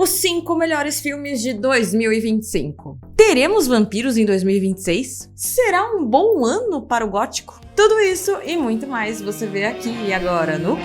Os 5 melhores filmes de 2025. Teremos vampiros em 2026? Será um bom ano para o gótico? Tudo isso e muito mais você vê aqui e agora no...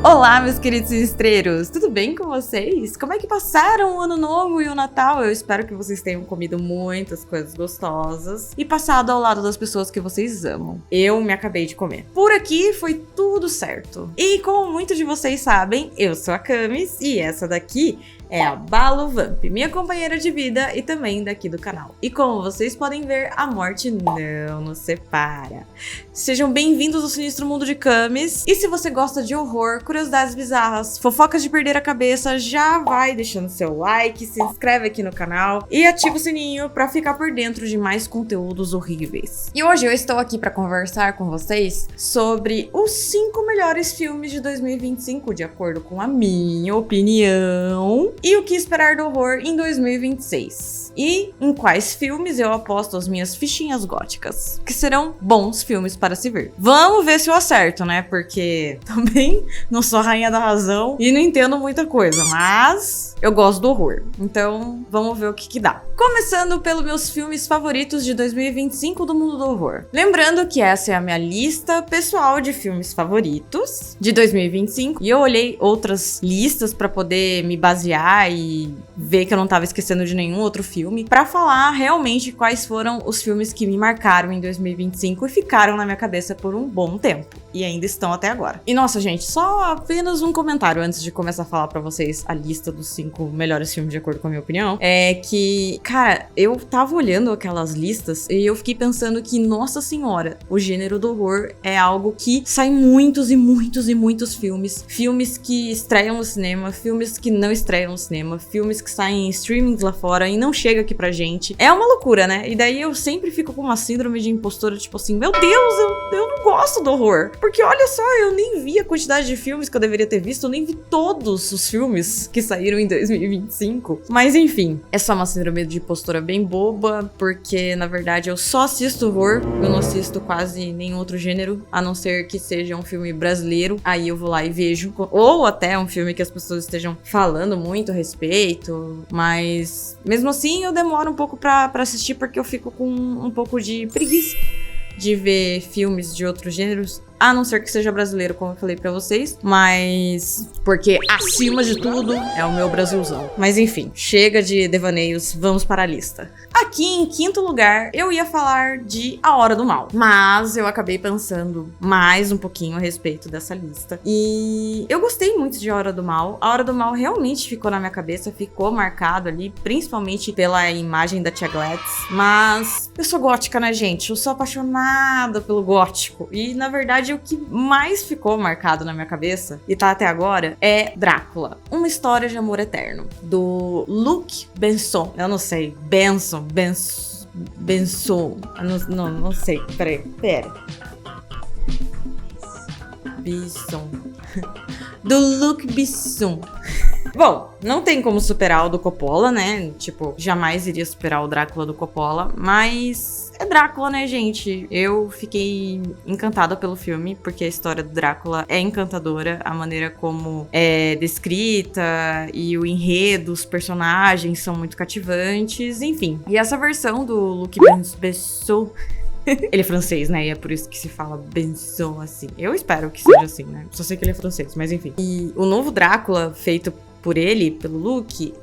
Olá, meus queridos sinistreiros! Tudo bem com vocês? Como é que passaram o Ano Novo e o Natal? Eu espero que vocês tenham comido muitas coisas gostosas e passado ao lado das pessoas que vocês amam. Eu me acabei de comer. Por aqui foi tudo certo. E como muitos de vocês sabem, eu sou a Camis e essa daqui é a Balu Vamp, minha companheira de vida e também daqui do canal. E como vocês podem ver, a morte não nos separa. Sejam bem-vindos ao Sinistro Mundo de Camis. E se você gosta de horror, curiosidades bizarras, fofocas de perder a cabeça, já vai deixando seu like, se inscreve aqui no canal e ativa o sininho pra ficar por dentro de mais conteúdos horríveis. E hoje eu estou aqui pra conversar com vocês sobre os 5 melhores filmes de 2025, de acordo com a minha opinião. E o que esperar do horror em 2026. E em quais filmes eu aposto as minhas fichinhas góticas, que serão bons filmes para se ver. Vamos ver se eu acerto, né? Porque também não sou a rainha da razão e não entendo muita coisa, mas eu gosto do horror. Então vamos ver o que dá. Começando pelos meus filmes favoritos de 2025 do mundo do horror. Lembrando que essa é a minha lista pessoal de filmes favoritos de 2025. E eu olhei outras listas para poder me basear e ver que eu não tava esquecendo de nenhum outro filme, pra falar realmente quais foram os filmes que me marcaram em 2025 e ficaram na minha cabeça por um bom tempo. E ainda estão até agora. E nossa, gente, só apenas um comentário antes de começar a falar pra vocês a lista dos 5 melhores filmes de acordo com a minha opinião. É que, cara, eu tava olhando aquelas listas e eu fiquei pensando que, nossa senhora, o gênero do horror é algo que sai muitos e muitos e muitos filmes. Filmes que estreiam no cinema, filmes que não estreiam no cinema, filmes que saem em streamings lá fora e não chega aqui pra gente. É uma loucura, né? E daí eu sempre fico com uma síndrome de impostora, tipo assim, meu Deus, eu não gosto do horror. Porque olha só, eu nem vi a quantidade de filmes que eu deveria ter visto, eu nem vi todos os filmes que saíram em 2025. Mas enfim, é só uma síndrome de impostora bem boba, porque na verdade eu só assisto horror, eu não assisto quase nenhum outro gênero, a não ser que seja um filme brasileiro, aí eu vou lá e vejo, ou até um filme que as pessoas estejam falando muito a respeito, mas mesmo assim eu demoro um pouco pra assistir, porque eu fico com um pouco de preguiça de ver filmes de outros gêneros, a não ser que seja brasileiro, como eu falei pra vocês, mas porque acima de tudo é o meu Brasilzão. Mas enfim, chega de devaneios, vamos para a lista. Aqui em quinto lugar, eu ia falar de A Hora do Mal, mas eu acabei pensando mais um pouquinho a respeito dessa lista. E eu gostei muito de A Hora do Mal. A Hora do Mal realmente ficou na minha cabeça, ficou marcado ali, principalmente pela imagem da Tia Gladys. Mas eu sou gótica, né, gente? Eu sou apaixonada pelo gótico. E, na verdade, o que mais ficou marcado na minha cabeça, e tá até agora, é Drácula, Uma História de Amor Eterno, do Luc Besson. Eu não sei, Benson. Não sei, pera. Besson. Do Luc Besson. Bom, não tem como superar o do Coppola, né? Tipo, jamais iria superar o Drácula do Coppola, mas é Drácula, né, gente? Eu fiquei encantada pelo filme, porque a história do Drácula é encantadora, a maneira como é descrita e o enredo, os personagens são muito cativantes, enfim. E essa versão do Luc Besson... Ele é francês, né? E é por isso que se fala Benson assim. Eu espero que seja assim, né? Só sei que ele é francês, mas enfim. E o novo Drácula, feito por ele, pelo Luke,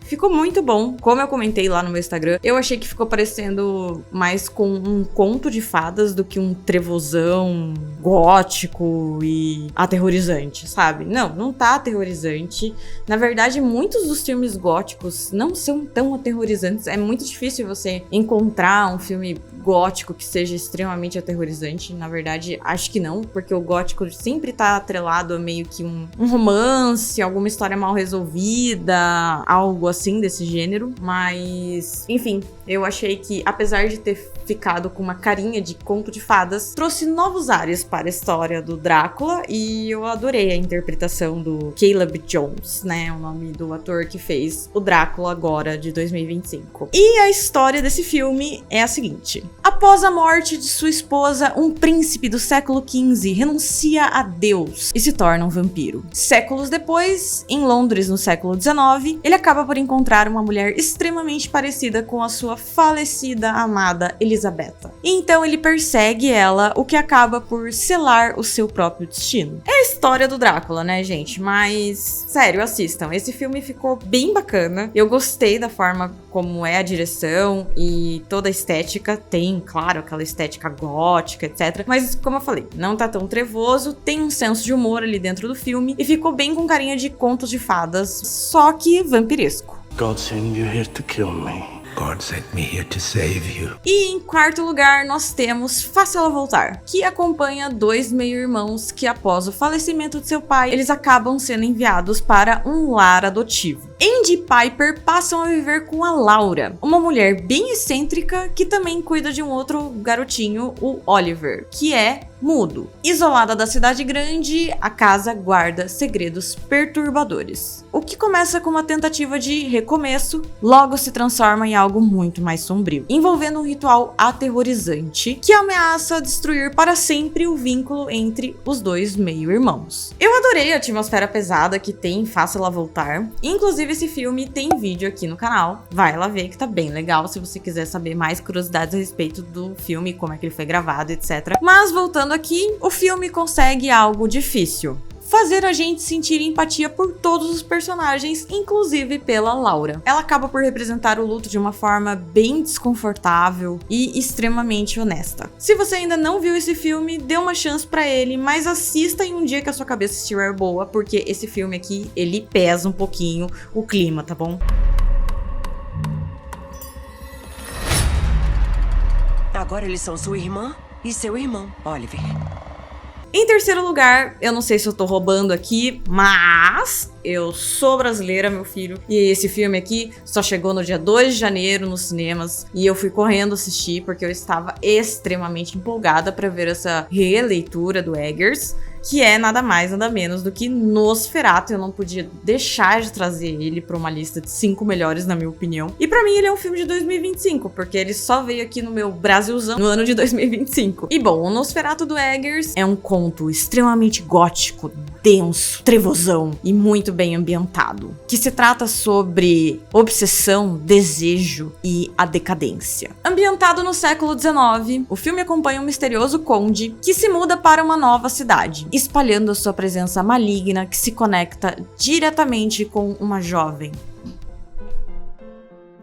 ficou muito bom. Como eu comentei lá no meu Instagram, eu achei que ficou parecendo mais com um conto de fadas do que um trevozão gótico e aterrorizante, sabe? Não tá aterrorizante. Na verdade, muitos dos filmes góticos não são tão aterrorizantes. É muito difícil você encontrar um filme gótico que seja extremamente aterrorizante. Na verdade, acho que não, porque o gótico sempre tá atrelado a meio que um romance, alguma história mal resolvida, algo assim desse gênero. Mas, enfim, eu achei que, apesar de ter ficado com uma carinha de conto de fadas, trouxe novos ares para a história do Drácula e eu adorei a interpretação do Caleb Jones, né, o nome do ator que fez o Drácula agora de 2025. E a história desse filme é a seguinte: após a morte de sua esposa, um príncipe do século XV renuncia a Deus e se torna um vampiro. Séculos depois, em Londres no século XIX, ele acaba por encontrar uma mulher extremamente parecida com a sua falecida amada Elisabetta. E então ele persegue ela, o que acaba por selar o seu próprio destino. É a história do Drácula, né, gente? Mas, sério, assistam. Esse filme ficou bem bacana. Eu gostei da forma como é a direção e toda a estética. Tem, claro, aquela estética gótica, etc. Mas, como eu falei, não tá tão trevoso, tem um senso de humor ali dentro do filme e ficou bem com carinha de contos de fadas, só que vampiresco. God sent you here to kill me. God sent me here to save you. E em quarto lugar, nós temos Faça Ela Voltar, que acompanha dois meio-irmãos que, após o falecimento de seu pai, eles acabam sendo enviados para um lar adotivo. Andy e Piper passam a viver com a Laura, uma mulher bem excêntrica que também cuida de um outro garotinho, o Oliver, que é mudo. Isolada da cidade grande, a casa guarda segredos perturbadores. O que começa com uma tentativa de recomeço, logo se transforma em algo muito mais sombrio, envolvendo um ritual aterrorizante que ameaça destruir para sempre o vínculo entre os dois meio-irmãos. Eu adorei a atmosfera pesada que tem em Faça Ela Voltar. Inclusive, esse filme tem vídeo aqui no canal. Vai lá ver que tá bem legal se você quiser saber mais curiosidades a respeito do filme, como é que ele foi gravado, etc. Mas voltando aqui, o filme consegue algo difícil: fazer a gente sentir empatia por todos os personagens, inclusive pela Laura. Ela acaba por representar o luto de uma forma bem desconfortável e extremamente honesta. Se você ainda não viu esse filme, dê uma chance pra ele, mas assista em um dia que a sua cabeça estiver boa, porque esse filme aqui, ele pesa um pouquinho o clima, tá bom? Agora eles são sua irmã e seu irmão, Oliver. Em terceiro lugar, eu não sei se eu tô roubando aqui, mas eu sou brasileira, meu filho. E esse filme aqui só chegou no dia 2 de janeiro nos cinemas. E eu fui correndo assistir porque eu estava extremamente empolgada para ver essa releitura do Eggers, que é nada mais, nada menos do que Nosferatu. Eu não podia deixar de trazer ele pra uma lista de 5 melhores, na minha opinião. E pra mim ele é um filme de 2025, porque ele só veio aqui no meu Brasilzão no ano de 2025. E bom, o Nosferatu do Eggers é um conto extremamente gótico, denso, trevosão e muito bem ambientado, que se trata sobre obsessão, desejo e a decadência. Ambientado no século XIX, o filme acompanha um misterioso conde que se muda para uma nova cidade, espalhando a sua presença maligna que se conecta diretamente com uma jovem.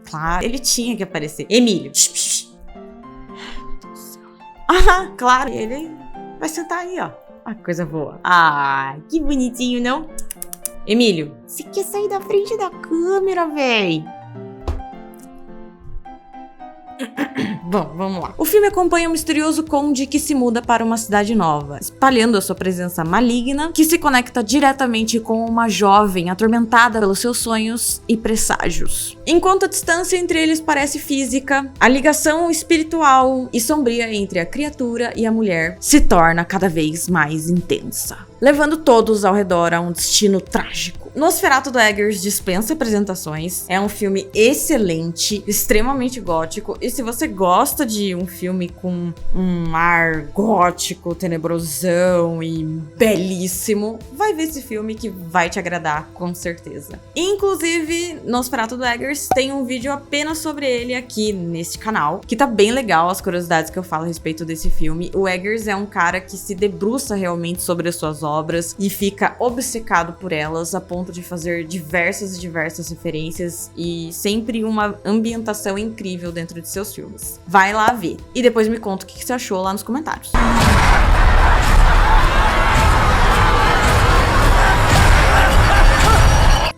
Claro, ele tinha que aparecer. Emílio. Ah, claro, ele vai sentar aí, ó. Ah, coisa boa. Ah, que bonitinho, não? Emílio, você quer sair da frente da câmera, véi? Bom, vamos lá. O filme acompanha um misterioso conde que se muda para uma cidade nova, espalhando a sua presença maligna, que se conecta diretamente com uma jovem atormentada pelos seus sonhos e presságios. Enquanto a distância entre eles parece física, a ligação espiritual e sombria entre a criatura e a mulher se torna cada vez mais intensa, levando todos ao redor a um destino trágico. Nosferatu do Eggers dispensa apresentações, é um filme excelente, extremamente gótico, e se você gosta de um filme com um ar gótico, tenebrosão e belíssimo, vai ver esse filme que vai te agradar, com certeza. Inclusive, Nosferatu do Eggers tem um vídeo apenas sobre ele aqui neste canal, que tá bem legal as curiosidades que eu falo a respeito desse filme. O Eggers é um cara que se debruça realmente sobre as suas obras e fica obcecado por elas, a ponto de fazer diversas referências e sempre uma ambientação incrível dentro de seus filmes. Vai lá ver. E depois me conta o que você achou lá nos comentários.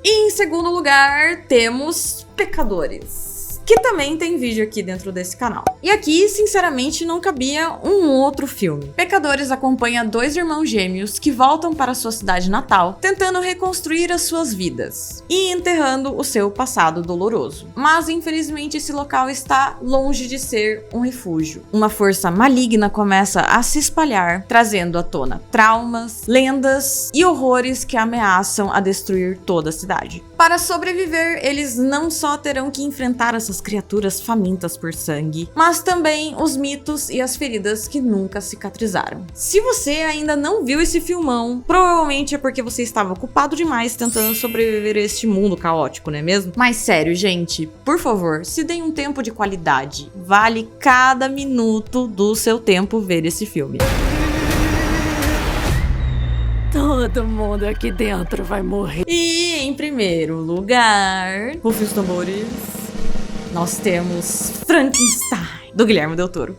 E em segundo lugar, temos Pecadores. que também tem vídeo aqui dentro desse canal. E aqui, sinceramente, não cabia um outro filme. Pecadores acompanha dois irmãos gêmeos que voltam para sua cidade natal, tentando reconstruir as suas vidas e enterrando o seu passado doloroso. Mas, infelizmente, esse local está longe de ser um refúgio. Uma força maligna começa a se espalhar, trazendo à tona traumas, lendas e horrores que ameaçam a destruir toda a cidade. Para sobreviver, eles não só terão que enfrentar essas criaturas famintas por sangue, mas também os mitos e as feridas que nunca cicatrizaram. Se você ainda não viu esse filmão, provavelmente é porque você estava ocupado demais tentando sobreviver a este mundo caótico, não é mesmo? Mas sério, gente, por favor, se deem um tempo de qualidade. Vale cada minuto do seu tempo ver esse filme. Todo mundo aqui dentro vai morrer. E em primeiro lugar, rufem os tambores, nós temos Frankenstein, do Guilherme Del Toro.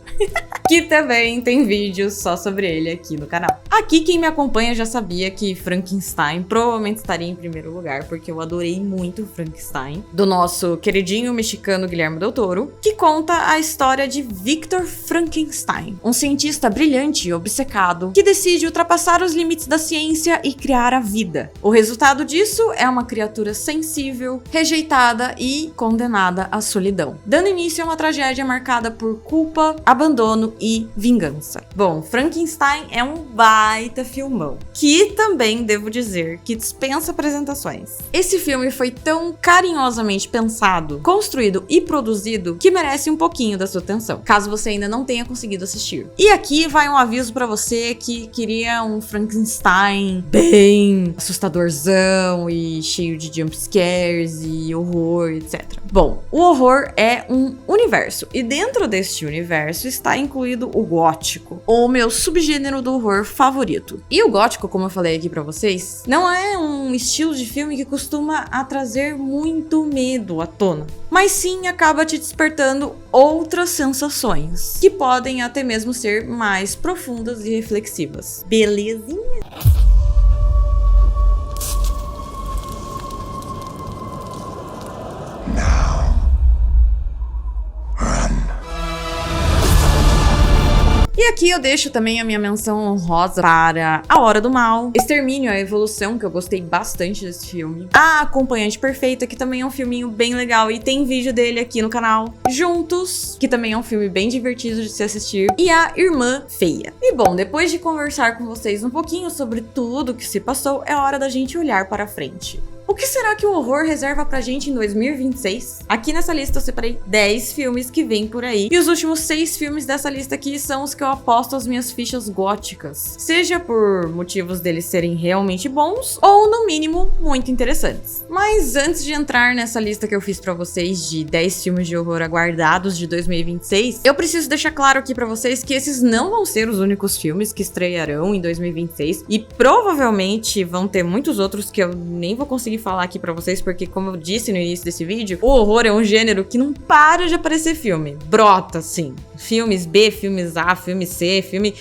Que também tem vídeo só sobre ele aqui no canal. Aqui quem me acompanha já sabia que Frankenstein provavelmente estaria em primeiro lugar, porque eu adorei muito Frankenstein, do nosso queridinho mexicano Guilherme Del Toro, que conta a história de Victor Frankenstein, um cientista brilhante e obcecado que decide ultrapassar os limites da ciência e criar a vida. O resultado disso é uma criatura sensível, rejeitada e condenada à solidão, dando início a uma tragédia marcada por culpa, abandono e vingança. Bom, Frankenstein é um baita filmão, que também devo dizer que dispensa apresentações. Esse filme foi tão carinhosamente pensado, construído e produzido que merece um pouquinho da sua atenção, caso você ainda não tenha conseguido assistir. E aqui vai um aviso pra você que queria um Frankenstein bem assustadorzão e cheio de jumpscares e horror, etc. Bom, o horror é um universo, e dentro deste universo está incluído o gótico, o meu subgênero do horror favorito. E o gótico, como eu falei aqui pra vocês, não é um estilo de filme que costuma trazer muito medo à tona, mas sim acaba te despertando outras sensações, que podem até mesmo ser mais profundas e reflexivas. Belezinha? E aqui eu deixo também a minha menção honrosa para A Hora do Mal, Extermínio, a Evolução, que eu gostei bastante desse filme, A Acompanhante Perfeita, que também é um filminho bem legal e tem vídeo dele aqui no canal, Juntos, que também é um filme bem divertido de se assistir, e A Irmã Feia. E bom, depois de conversar com vocês um pouquinho sobre tudo que se passou, é hora da gente olhar para frente. O que será que o horror reserva pra gente em 2026? Aqui nessa lista eu separei 10 filmes que vêm por aí. E os últimos 6 filmes dessa lista aqui são os que eu aposto as minhas fichas góticas. Seja por motivos deles serem realmente bons, ou no mínimo, muito interessantes. Mas antes de entrar nessa lista que eu fiz pra vocês de 10 filmes de horror aguardados de 2026, eu preciso deixar claro aqui pra vocês que esses não vão ser os únicos filmes que estrearão em 2026. E provavelmente vão ter muitos outros que eu nem vou conseguir falar aqui pra vocês, porque como eu disse no início desse vídeo, o horror é um gênero que não para de aparecer filme. Brota, assim. Filmes B, filmes A, filme C, filme.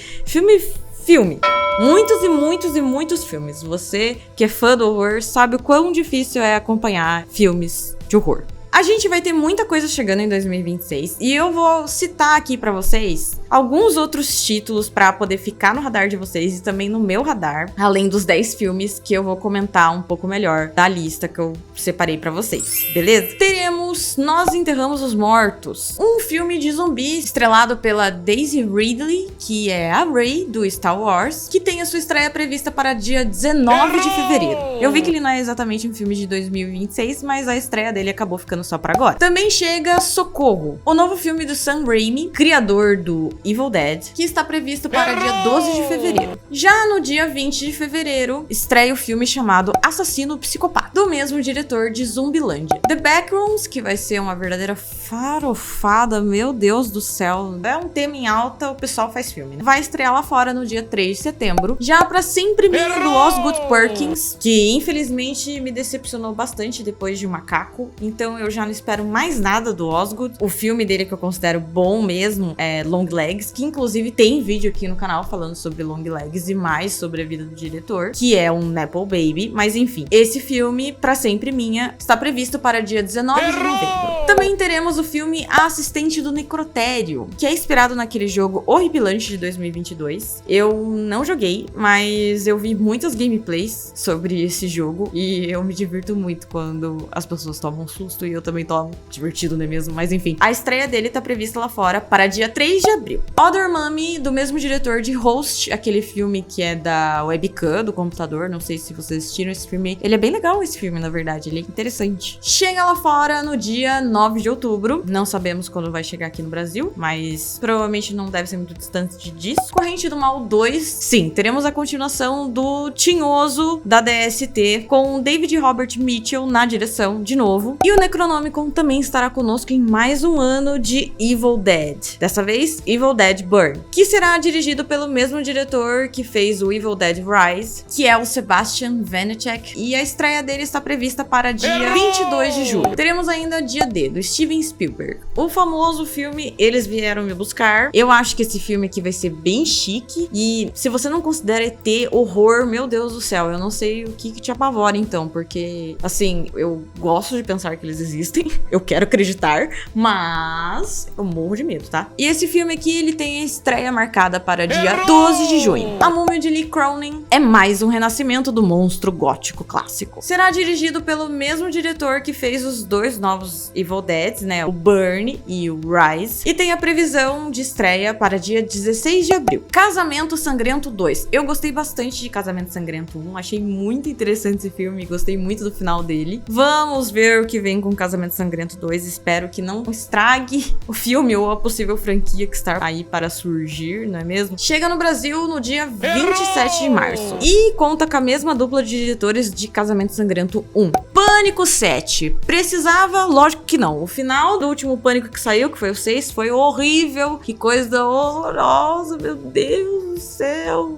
Muitos e muitos e muitos filmes. Você que é fã do horror sabe o quão difícil é acompanhar filmes de horror. A gente vai ter muita coisa chegando em 2026 e eu vou citar aqui pra vocês alguns outros títulos pra poder ficar no radar de vocês e também no meu radar, além dos 10 filmes que eu vou comentar um pouco melhor da lista que eu separei pra vocês, beleza? Teremos Nós Enterramos os Mortos, um filme de zumbi estrelado pela Daisy Ridley, que é a Rey do Star Wars, que tem a sua estreia prevista para dia 19 de fevereiro. Eu vi que ele não é exatamente um filme de 2026, mas a estreia dele acabou ficando só pra agora. Também chega Socorro, o novo filme do Sam Raimi, criador do Evil Dead, que está previsto para dia 12 de fevereiro. Já no dia 20 de fevereiro, estreia o filme chamado Assassino Psicopata, do mesmo diretor de Zumbilândia. The Backrooms, que vai ser uma verdadeira farofada, meu Deus do céu, é um tema em alta, o pessoal faz filme, né? Vai estrear lá fora no dia 3 de setembro, já pra sempre minha do Osgood Perkins, que infelizmente me decepcionou bastante depois de Macaco, então eu já não espero mais nada do Osgood. O filme dele que eu considero bom mesmo é Long Legs, que inclusive tem vídeo aqui no canal falando sobre Long Legs e mais sobre a vida do diretor, que é um Nepo Baby. Mas enfim, esse filme, Pra Sempre Minha, está previsto para dia 19 de novembro. Também teremos o filme A Assistente do Necrotério, que é inspirado naquele jogo horripilante de 2022. Eu não joguei, mas eu vi muitas gameplays sobre esse jogo e eu me divirto muito quando as pessoas tomam um susto e eu também tomo. Divertido, não é mesmo? Mas enfim, a estreia dele tá prevista lá fora para dia 3 de abril. Other Mommy, do mesmo diretor de Host, aquele filme que é da webcam, do computador, não sei se vocês assistiram esse filme. Ele é bem legal, esse filme, na verdade, ele é interessante. Chega lá fora no dia 9 de outubro, não sabemos quando vai chegar aqui no Brasil, mas provavelmente não deve ser muito distante disso. Corrente do Mal 2, sim, teremos a continuação do tinhoso da DST, com David Robert Mitchell na direção, de novo. E o Necronomicon também estará conosco em mais um ano de Evil Dead. Dessa vez, Evil Dead Burn, que será dirigido pelo mesmo diretor que fez o Evil Dead Rise, que é o Sebastian Vanecek, e a estreia dele está prevista para dia 22 de julho. Teremos ainda Dia D, do Steven Spielberg. O famoso filme Eles Vieram Me Buscar. Eu acho que esse filme aqui vai ser bem chique, e se você não considera ET horror, meu Deus do céu, eu não sei o que te apavora então, porque, assim, eu gosto de pensar que eles existem, eu quero acreditar, mas eu morro de medo, tá? E esse filme aqui, ele tem a estreia marcada para dia 12 de junho. A Múmia de Lee Cronin é mais um renascimento do monstro gótico clássico. Será dirigido pelo mesmo diretor que fez os dois novos Evil Deads, né? O Burn e o Rise. E tem a previsão de estreia para dia 16 de abril. Casamento Sangrento 2. Eu gostei bastante de Casamento Sangrento 1. Achei muito interessante esse filme. Gostei muito do final dele. Vamos ver o que vem com Casamento Sangrento 2. Espero que não estrague o filme ou a possível franquia que está aí para surgir, não é mesmo? Chega no Brasil no dia 27 de março. E conta com a mesma dupla de diretores de Casamento Sangrento 1. Pânico 7. Precisava? Lógico que não. O final do último Pânico que saiu, que foi o 6, foi horrível. Que coisa horrorosa, meu Deus do céu.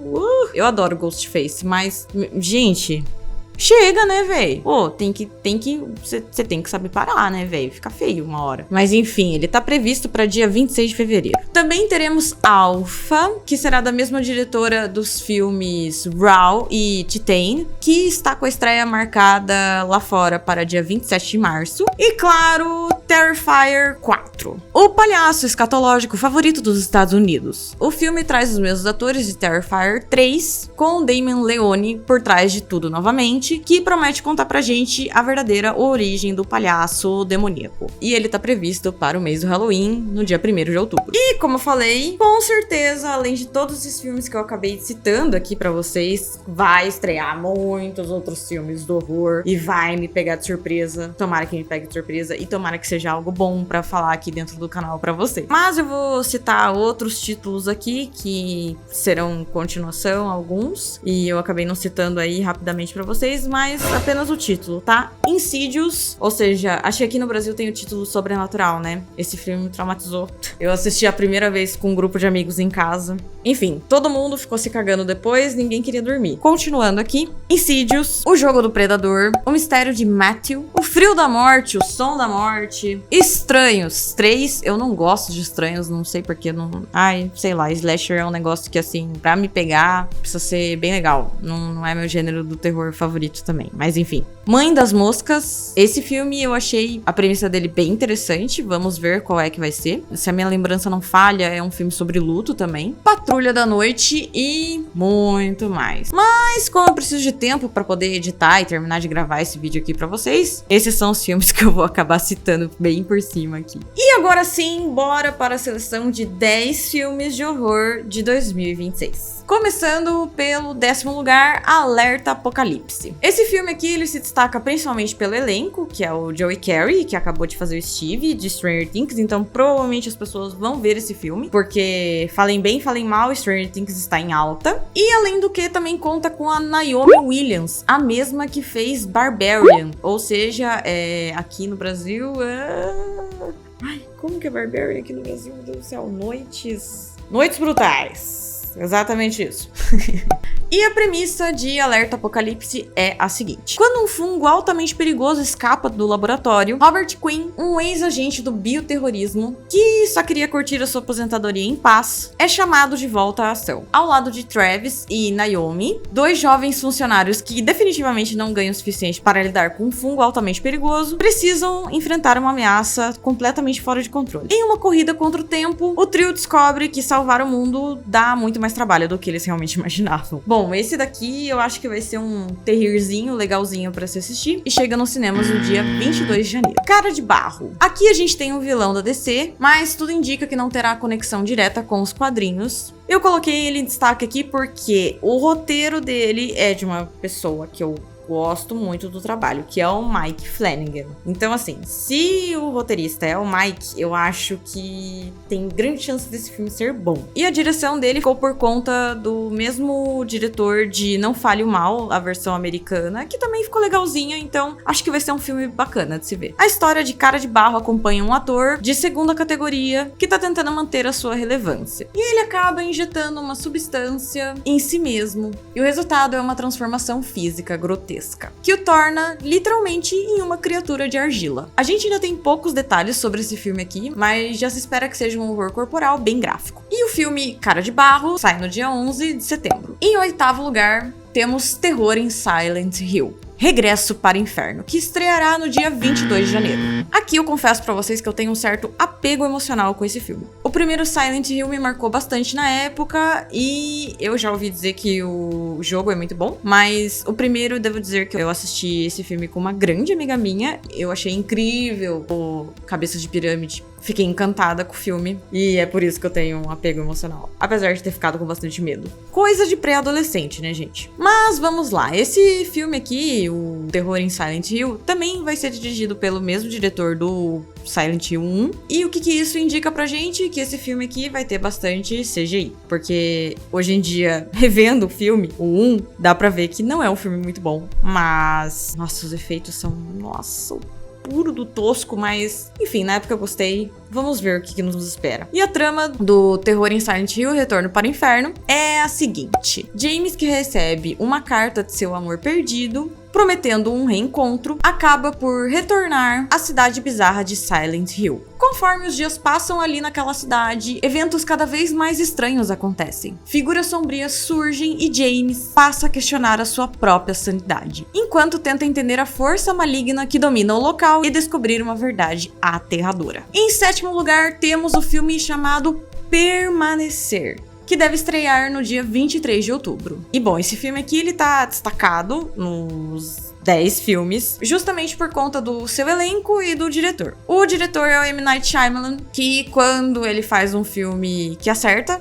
Eu adoro Ghostface, mas, gente, chega, né, véi? Pô, você tem que saber parar, né, véi? Fica feio uma hora. Mas enfim, ele tá previsto pra dia 26 de fevereiro. Também teremos Alpha, que será da mesma diretora dos filmes Raw e Titan, que está com a estreia marcada lá fora para dia 27 de março. E claro, Terrifier 4. O palhaço escatológico favorito dos Estados Unidos. O filme traz os mesmos atores de Terrifier 3, com Damon Leone por trás de tudo novamente, que promete contar pra gente a verdadeira origem do palhaço demoníaco. E ele tá previsto para o mês do Halloween, no dia 1º de outubro. E como eu falei, com certeza, além de todos esses filmes que eu acabei citando aqui pra vocês, vai estrear muitos outros filmes do horror e vai me pegar de surpresa. Tomara que me pegue de surpresa e tomara que seja algo bom pra falar aqui dentro do canal pra vocês. Mas eu vou citar outros títulos aqui que serão continuação, alguns, e eu acabei não citando aí rapidamente pra vocês, mas apenas o título, tá? Insidious, ou seja, acho que aqui no Brasil tem o título Sobrenatural, né? Esse filme me traumatizou. Eu assisti a primeira vez com um grupo de amigos em casa. Enfim, todo mundo ficou se cagando depois, ninguém queria dormir. Continuando aqui, Insidious, O Jogo do Predador, O Mistério de Matthew, O Frio da Morte, O Som da Morte, Estranhos 3, eu não gosto de estranhos, não sei porque, não... Ai, sei lá, slasher é um negócio que, assim, pra me pegar, precisa ser bem legal. Não é meu gênero do terror favorito também, mas enfim. Mãe das Moscas, esse filme eu achei a premissa dele bem interessante, vamos ver qual é que vai ser. Se a minha lembrança não falha, é um filme sobre luto também. Patrulha da Noite e muito mais. Mas como eu preciso de tempo pra poder editar e terminar de gravar esse vídeo aqui pra vocês, esses são os filmes que eu vou acabar citando bem por cima aqui. E agora sim, bora para a seleção de 10 filmes de horror de 2026. Começando pelo 10º lugar, Alerta Apocalipse. Esse filme aqui, ele se destaca principalmente pelo elenco, que é o Joey Carey, que acabou de fazer o Steve, de Stranger Things, então provavelmente as pessoas vão ver esse filme, porque falem bem, falem mal, Stranger Things está em alta. E além do que, também conta com a Naomi Williams, a mesma que fez Barbarian, ou seja, aqui no Brasil, Ai, como que é Barbarian aqui no Brasil? Meu Deus do céu, Noites Brutais. exatamente isso. E a premissa de Alerta Apocalipse é a seguinte. Quando um fungo altamente perigoso escapa do laboratório, Robert Quinn, um ex-agente do bioterrorismo, que só queria curtir a sua aposentadoria em paz, é chamado de volta à ação. Ao lado de Travis e Naomi, 2 jovens funcionários que definitivamente não ganham o suficiente para lidar com um fungo altamente perigoso, precisam enfrentar uma ameaça completamente fora de controle. Em uma corrida contra o tempo, o trio descobre que salvar o mundo dá muito mais trabalho do que eles realmente imaginavam. Bom, esse daqui eu acho que vai ser um terrirzinho legalzinho pra se assistir e chega nos cinemas no dia 22 de janeiro. Cara de Barro. Aqui a gente tem um vilão da DC, mas tudo indica que não terá conexão direta com os quadrinhos. Eu coloquei ele em destaque aqui porque o roteiro dele é de uma pessoa que eu gosto muito do trabalho, que é o Mike Flanagan. Então, assim, se o roteirista é o Mike, eu acho que tem grande chance desse filme ser bom. E a direção dele ficou por conta do mesmo diretor de Não Fale o Mal, a versão americana, que também ficou legalzinha, então acho que vai ser um filme bacana de se ver. A história de Cara de Barro acompanha um ator de segunda categoria que tá tentando manter a sua relevância. E ele acaba injetando uma substância em si mesmo, e o resultado é uma transformação física grotesca, que o torna literalmente em uma criatura de argila. A gente ainda tem poucos detalhes sobre esse filme aqui, mas já se espera que seja um horror corporal bem gráfico. E o filme Cara de Barro sai no dia 11 de setembro. Em 8º lugar, temos Terror em Silent Hill. Regresso para o Inferno, que estreará no dia 22 de janeiro. Aqui eu confesso pra vocês que eu tenho um certo apego emocional com esse filme. O primeiro Silent Hill me marcou bastante na época e eu já ouvi dizer que o jogo é muito bom, mas o primeiro, devo dizer que eu assisti esse filme com uma grande amiga minha, eu achei incrível o Cabeça de Pirâmide. Fiquei encantada com o filme e é por isso que eu tenho um apego emocional, apesar de ter ficado com bastante medo. Coisa de pré-adolescente, né, gente? Mas vamos lá, esse filme aqui, o Terror em Silent Hill, também vai ser dirigido pelo mesmo diretor do Silent Hill 1. E o que isso indica pra gente? Que esse filme aqui vai ter bastante CGI, porque hoje em dia, revendo o filme, o 1, dá pra ver que não é um filme muito bom, mas, nossa, os efeitos são, nossa, puro do tosco, mas enfim, na época eu gostei. Vamos ver o que nos espera. E a trama do Terror em Silent Hill, Retorno para o Inferno, é a seguinte. James, que recebe uma carta de seu amor perdido, prometendo um reencontro, acaba por retornar à cidade bizarra de Silent Hill. Conforme os dias passam ali naquela cidade, eventos cada vez mais estranhos acontecem. Figuras sombrias surgem e James passa a questionar a sua própria sanidade, enquanto tenta entender a força maligna que domina o local e descobrir uma verdade aterradora. Em 7º lugar, temos o filme chamado Permanecer, que deve estrear no dia 23 de outubro. E bom, esse filme aqui ele tá destacado nos 10 filmes, justamente por conta do seu elenco e do diretor. O diretor é o M. Night Shyamalan, que quando ele faz um filme que acerta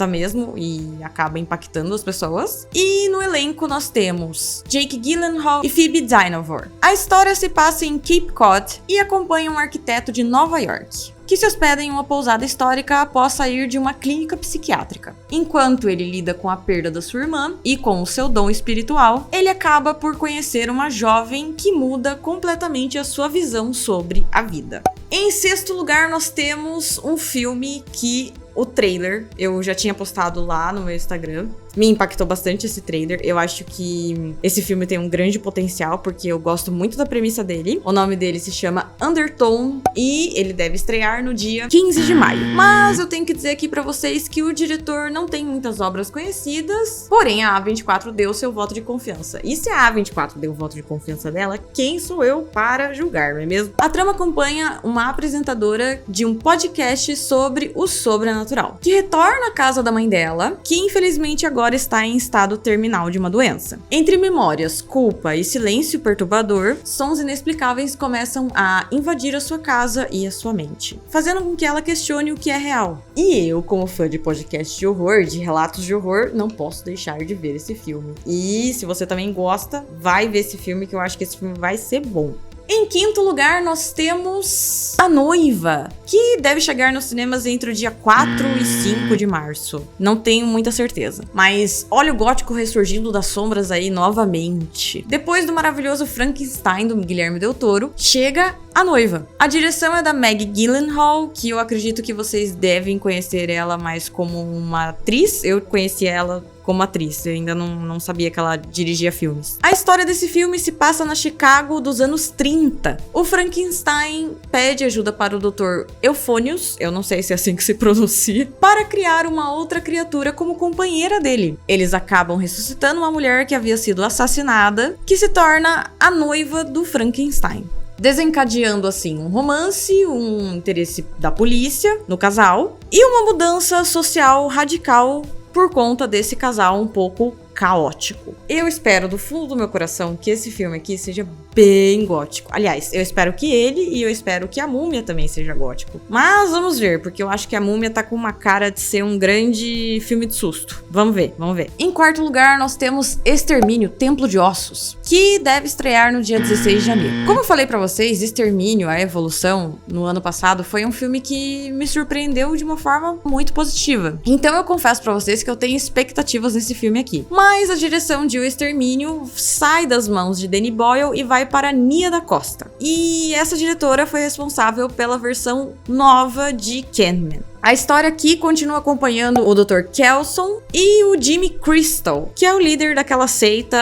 mesmo e acaba impactando as pessoas. E no elenco nós temos Jake Gyllenhaal e Phoebe Dynevor. A história se passa em Cape Cod e acompanha um arquiteto de Nova York, que se hospeda em uma pousada histórica após sair de uma clínica psiquiátrica. Enquanto ele lida com a perda da sua irmã e com o seu dom espiritual, ele acaba por conhecer uma jovem que muda completamente a sua visão sobre a vida. Em 6º lugar, nós temos um filme que o trailer, eu já tinha postado lá no meu Instagram. Me impactou bastante esse trailer. Eu acho que esse filme tem um grande potencial, porque eu gosto muito da premissa dele. O nome dele se chama Undertone e ele deve estrear no dia 15 de maio. Mas eu tenho que dizer aqui pra vocês que o diretor não tem muitas obras conhecidas, porém a A24 deu seu voto de confiança. E se a A24 deu o voto de confiança dela, quem sou eu para julgar, não é mesmo? A trama acompanha uma apresentadora de um podcast sobre o sobrenatural, que retorna à casa da mãe dela, que infelizmente agora está em estado terminal de uma doença. Entre memórias, culpa e silêncio perturbador, sons inexplicáveis começam a invadir a sua casa e a sua mente, fazendo com que ela questione o que é real. E eu, como fã de podcast de horror, de relatos de horror, não posso deixar de ver esse filme. E se você também gosta, vai ver esse filme, que eu acho que esse filme vai ser bom. Em 5º lugar, nós temos A Noiva, que deve chegar nos cinemas entre o dia 4 e 5 de março. Não tenho muita certeza, mas olha o gótico ressurgindo das sombras aí novamente. Depois do maravilhoso Frankenstein do Guilherme Del Toro, chega A Noiva. A direção é da Maggie Gyllenhaal, que eu acredito que vocês devem conhecer ela mais como uma atriz. Eu conheci ela como atriz, eu ainda não sabia que ela dirigia filmes. A história desse filme se passa na Chicago dos anos 30. O Frankenstein pede ajuda para o Dr. Euphonius, eu não sei se é assim que se pronuncia, para criar uma outra criatura como companheira dele. Eles acabam ressuscitando uma mulher que havia sido assassinada, que se torna a noiva do Frankenstein, desencadeando assim um romance, um interesse da polícia no casal e uma mudança social radical por conta desse casal um pouco caótico. Eu espero do fundo do meu coração que esse filme aqui seja bem gótico. Aliás, eu espero que ele e eu espero que a Múmia também seja gótico. Mas vamos ver, porque eu acho que a Múmia tá com uma cara de ser um grande filme de susto. Vamos ver, vamos ver. Em quarto lugar, nós temos Extermínio, Templo de Ossos, que deve estrear no dia 16 de janeiro. Como eu falei pra vocês, Extermínio, a Evolução, no ano passado, foi um filme que me surpreendeu de uma forma muito positiva. Então eu confesso pra vocês que eu tenho expectativas nesse filme aqui. Mas a direção de O Extermínio sai das mãos de Danny Boyle e vai para Nia da Costa. E essa diretora foi responsável pela versão nova de Candyman. A história aqui continua acompanhando o Dr. Kelson e o Jimmy Crystal, que é o líder daquela seita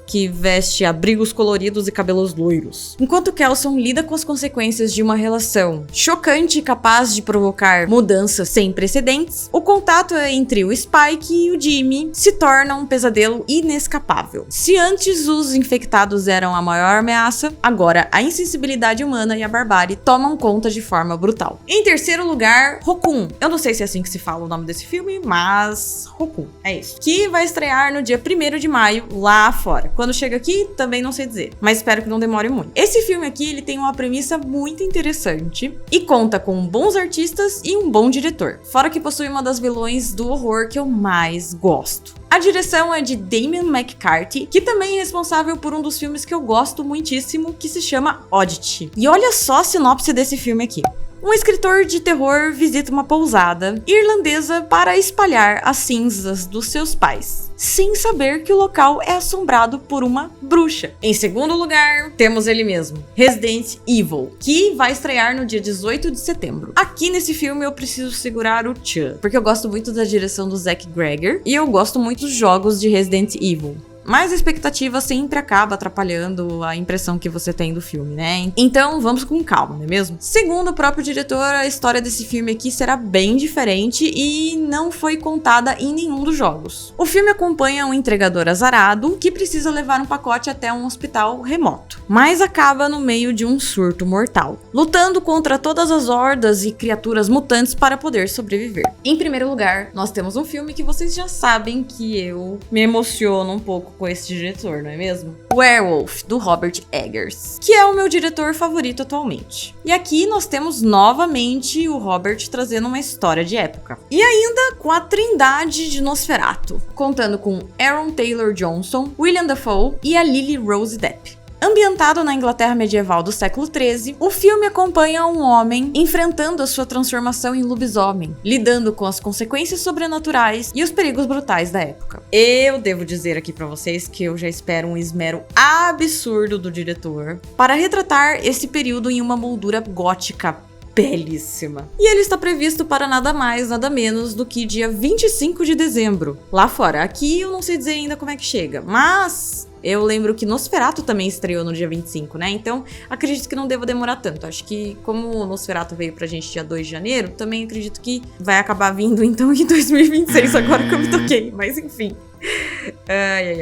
que veste abrigos coloridos e cabelos loiros. Enquanto Kelson lida com as consequências de uma relação chocante e capaz de provocar mudanças sem precedentes, o contato entre o Spike e o Jimmy se torna um pesadelo inescapável. Se antes os infectados eram a maior ameaça, agora a insensibilidade humana e a barbárie tomam conta de forma brutal. Em terceiro lugar, Rokun. Eu não sei se é assim que se fala o nome desse filme, mas Rokun, é isso. Que vai estrear no dia 1º de maio, lá fora. Quando chega aqui, também não sei dizer, mas espero que não demore muito. Esse filme aqui, ele tem uma premissa muito interessante e conta com bons artistas e um bom diretor. Fora que possui uma das vilões do horror que eu mais gosto. A direção é de Damien McCarthy, que também é responsável por um dos filmes que eu gosto muitíssimo, que se chama Oddity. E olha só a sinopse desse filme aqui. Um escritor de terror visita uma pousada irlandesa para espalhar as cinzas dos seus pais, sem saber que o local é assombrado por uma bruxa. Em segundo lugar, temos ele mesmo, Resident Evil, que vai estrear no dia 18 de setembro. Aqui nesse filme eu preciso segurar o tchan, porque eu gosto muito da direção do Zack Greger e eu gosto muito dos jogos de Resident Evil. Mas a expectativa sempre acaba atrapalhando a impressão que você tem do filme, né? Então vamos com calma, não é mesmo? Segundo o próprio diretor, a história desse filme aqui será bem diferente e não foi contada em nenhum dos jogos. O filme acompanha um entregador azarado que precisa levar um pacote até um hospital remoto, mas acaba no meio de um surto mortal, lutando contra todas as hordas e criaturas mutantes para poder sobreviver. Em primeiro lugar, nós temos um filme que vocês já sabem que eu me emociono um pouco com esse diretor, não é mesmo? Werewolf, do Robert Eggers, que é o meu diretor favorito atualmente. E aqui nós temos novamente o Robert trazendo uma história de época. E ainda com a trindade de Nosferatu, contando com Aaron Taylor Johnson, William Dafoe e a Lily Rose Depp. Ambientado na Inglaterra medieval do século XIII, o filme acompanha um homem enfrentando a sua transformação em lobisomem, lidando com as consequências sobrenaturais e os perigos brutais da época. Eu devo dizer aqui pra vocês que eu já espero um esmero absurdo do diretor para retratar esse período em uma moldura gótica belíssima. E ele está previsto para nada mais, nada menos do que dia 25 de dezembro, lá fora. Aqui eu não sei dizer ainda como é que chega, mas eu lembro que Nosferatu também estreou no dia 25, né? Então, acredito que não deva demorar tanto. Acho que como o Nosferatu veio pra gente dia 2 de janeiro, também acredito que vai acabar vindo, então, em 2026, agora que eu me toquei. Mas, enfim.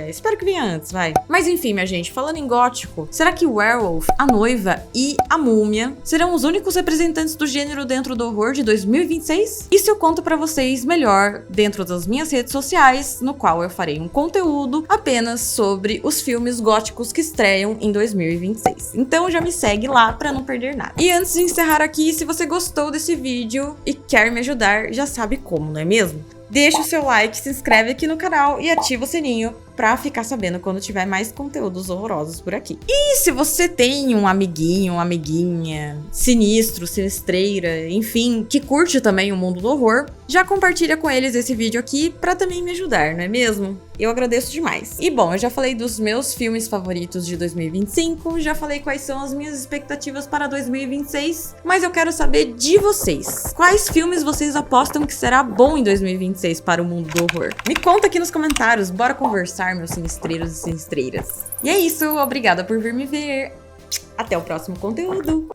Espero que venha antes, vai. Mas enfim, minha gente, falando em gótico, será que Werewolf, a Noiva e a Múmia serão os únicos representantes do gênero dentro do horror de 2026? Isso eu conto pra vocês melhor dentro das minhas redes sociais, no qual eu farei um conteúdo apenas sobre os filmes góticos que estreiam em 2026. Então já me segue lá pra não perder nada. E antes de encerrar aqui, se você gostou desse vídeo e quer me ajudar, já sabe como, não é mesmo? Deixa o seu like, se inscreve aqui no canal e ativa o sininho pra ficar sabendo quando tiver mais conteúdos horrorosos por aqui. E se você tem um amiguinho, uma amiguinha sinistro, sinistreira, enfim, que curte também o mundo do horror, já compartilha com eles esse vídeo aqui pra também me ajudar, não é mesmo? Eu agradeço demais. E bom, eu já falei dos meus filmes favoritos de 2025, já falei quais são as minhas expectativas para 2026, mas eu quero saber de vocês. Quais filmes vocês apostam que será bom em 2026 para o mundo do horror? Me conta aqui nos comentários, bora conversar, meus sinistreiros e sinistreiras. E é isso, obrigada por vir me ver. Até o próximo conteúdo.